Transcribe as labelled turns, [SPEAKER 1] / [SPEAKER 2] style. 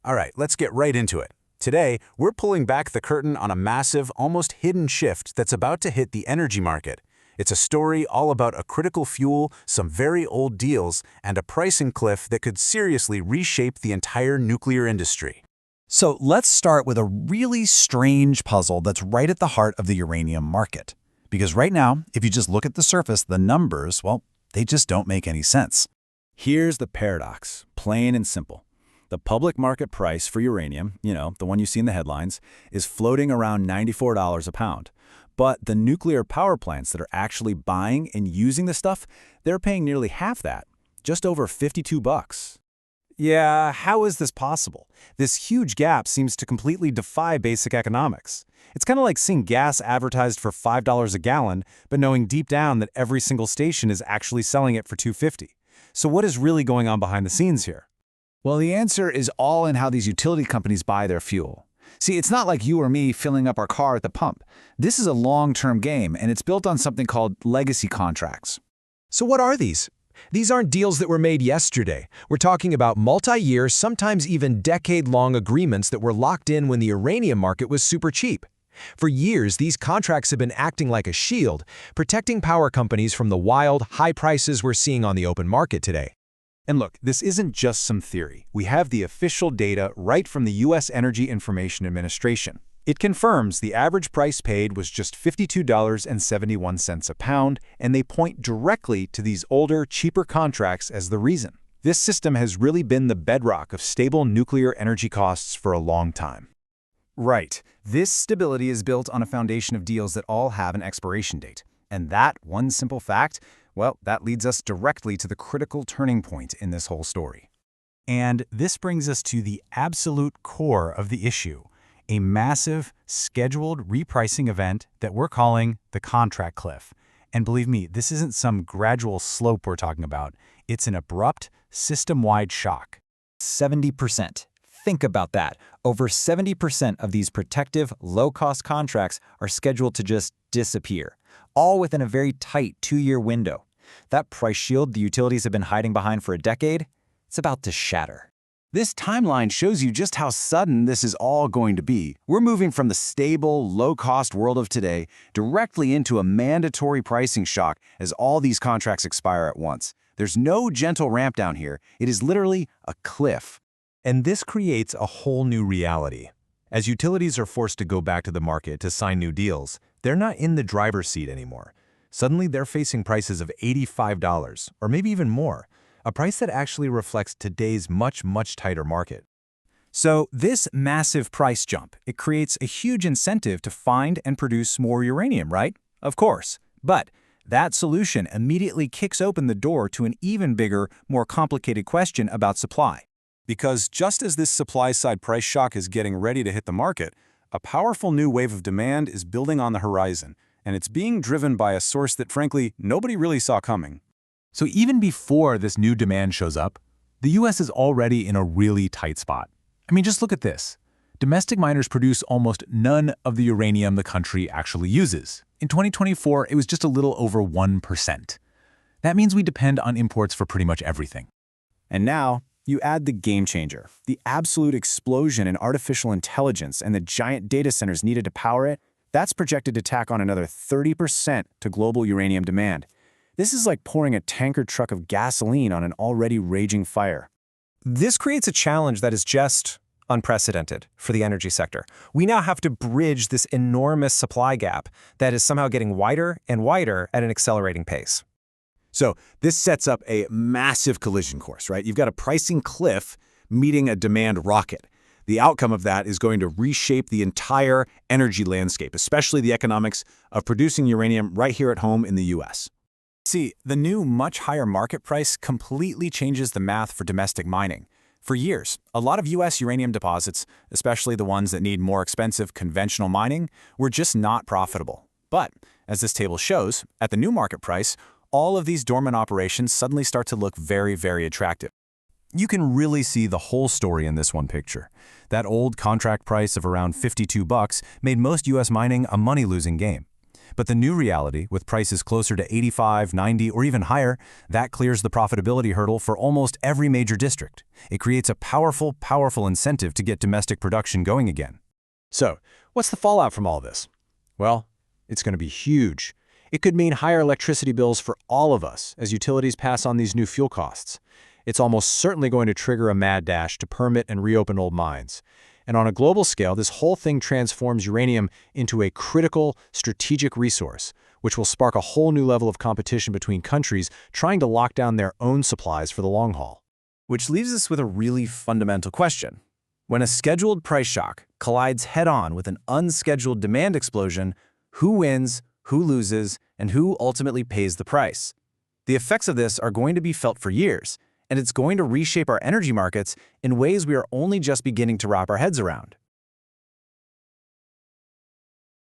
[SPEAKER 1] All right, let's get right into it. Today, we're pulling back the curtain on a massive, almost hidden shift that's about to hit the energy market. It's a story all about a critical fuel, some very old deals, and a pricing cliff that could seriously reshape the entire nuclear industry.
[SPEAKER 2] So let's start with a really strange puzzle that's right at the heart of the uranium market. Because right now, if you just look at the surface, the numbers, well, they just don't make any sense.
[SPEAKER 3] Here's the paradox, plain and simple. The public market price for uranium, the one you see in the headlines, is floating around $94 a pound. But the nuclear power plants that are actually buying and using the stuff, they're paying nearly half that, just over $52.
[SPEAKER 4] Yeah, how is this possible? This huge gap seems to completely defy basic economics. It's kind of like seeing gas advertised for $5 a gallon, but knowing deep down that every single station is actually selling it for $2.50. So what is really going on behind the scenes here?
[SPEAKER 2] Well, the answer is all in how these utility companies buy their fuel. See, it's not like you or me filling up our car at the pump. This is a long-term game, and it's built on something called legacy contracts.
[SPEAKER 5] So what are these? These aren't deals that were made yesterday. We're talking about multi-year, sometimes even decade-long agreements that were locked in when the uranium market was super cheap. For years, these contracts have been acting like a shield, protecting power companies from the wild, high prices we're seeing on the open market today.
[SPEAKER 1] And look, this isn't just some theory. We have the official data right from the U.S. Energy Information Administration. It confirms the average price paid was just $52.71 a pound, and they point directly to these older, cheaper contracts as the reason. This system has really been the bedrock of stable nuclear energy costs for a long time.
[SPEAKER 4] Right. This stability is built on a foundation of deals that all have an expiration date. And that one simple fact, well, that leads us directly to the critical turning point in this whole story.
[SPEAKER 1] And this brings us to the absolute core of the issue, a massive, scheduled repricing event that we're calling the contract cliff. And believe me, this isn't some gradual slope we're talking about. It's an abrupt, system-wide shock.
[SPEAKER 2] 70%. Think about that. Over 70% of these protective, low-cost contracts are scheduled to just disappear, all within a very tight 2-year window. That price shield the utilities have been hiding behind for a decade, it's about to shatter.
[SPEAKER 1] This timeline shows you just how sudden this is all going to be. We're moving from the stable, low-cost world of today directly into a mandatory pricing shock as all these contracts expire at once. There's no gentle ramp down here. It is literally a cliff.
[SPEAKER 5] And this creates a whole new reality. As utilities are forced to go back to the market to sign new deals, they're not in the driver's seat anymore. Suddenly, they're facing prices of $85, or maybe even more, a price that actually reflects today's much tighter market.
[SPEAKER 4] So this massive price jump, it creates a huge incentive to find and produce more uranium, right? Of course. But that solution immediately kicks open the door to an even bigger, more complicated question about supply.
[SPEAKER 1] Because just as this supply-side price shock is getting ready to hit the market, a powerful new wave of demand is building on the horizon, and it's being driven by a source that, frankly, nobody really saw coming.
[SPEAKER 6] So even before this new demand shows up, the U.S. is already in a really tight spot. I mean, just look at this. Domestic miners produce almost none of the uranium the country actually uses. In 2024, it was just a little over 1%. That means we depend on imports for pretty much everything.
[SPEAKER 4] And now, you add the game changer, the absolute explosion in artificial intelligence and the giant data centers needed to power it. That's projected to tack on another 30% to global uranium demand. This is like pouring a tanker truck of gasoline on an already raging fire.
[SPEAKER 7] This creates a challenge that is just unprecedented for the energy sector. We now have to bridge this enormous supply gap that is somehow getting wider and wider at an accelerating pace.
[SPEAKER 1] So this sets up a massive collision course, right? You've got a pricing cliff meeting a demand rocket. The outcome of that is going to reshape the entire energy landscape, especially the economics of producing uranium right here at home in the U.S.
[SPEAKER 4] See, the new, much higher market price completely changes the math for domestic mining. For years, a lot of U.S. uranium deposits, especially the ones that need more expensive conventional mining, were just not profitable. But, as this table shows, at the new market price, all of these dormant operations suddenly start to look very attractive.
[SPEAKER 5] You can really see the whole story in this one picture. That old contract price of around $52 made most U.S. mining a money-losing game.
[SPEAKER 3] But the new reality, with prices closer to 85, 90, or even higher, that clears the profitability hurdle for almost every major district. It creates a powerful, powerful incentive to get domestic production going again.
[SPEAKER 5] So, what's the fallout from all this? Well, it's going to be huge. It could mean higher electricity bills for all of us as utilities pass on these new fuel costs. It's almost certainly going to trigger a mad dash to permit and reopen old mines. And on a global scale, this whole thing transforms uranium into a critical, strategic resource, which will spark a whole new level of competition between countries trying to lock down their own supplies for the long haul.
[SPEAKER 3] Which leaves us with a really fundamental question. When a scheduled price shock collides head-on with an unscheduled demand explosion, who wins, who loses, and who ultimately pays the price? The effects of this are going to be felt for years, and it's going to reshape our energy markets in ways we are only just beginning to wrap our heads around.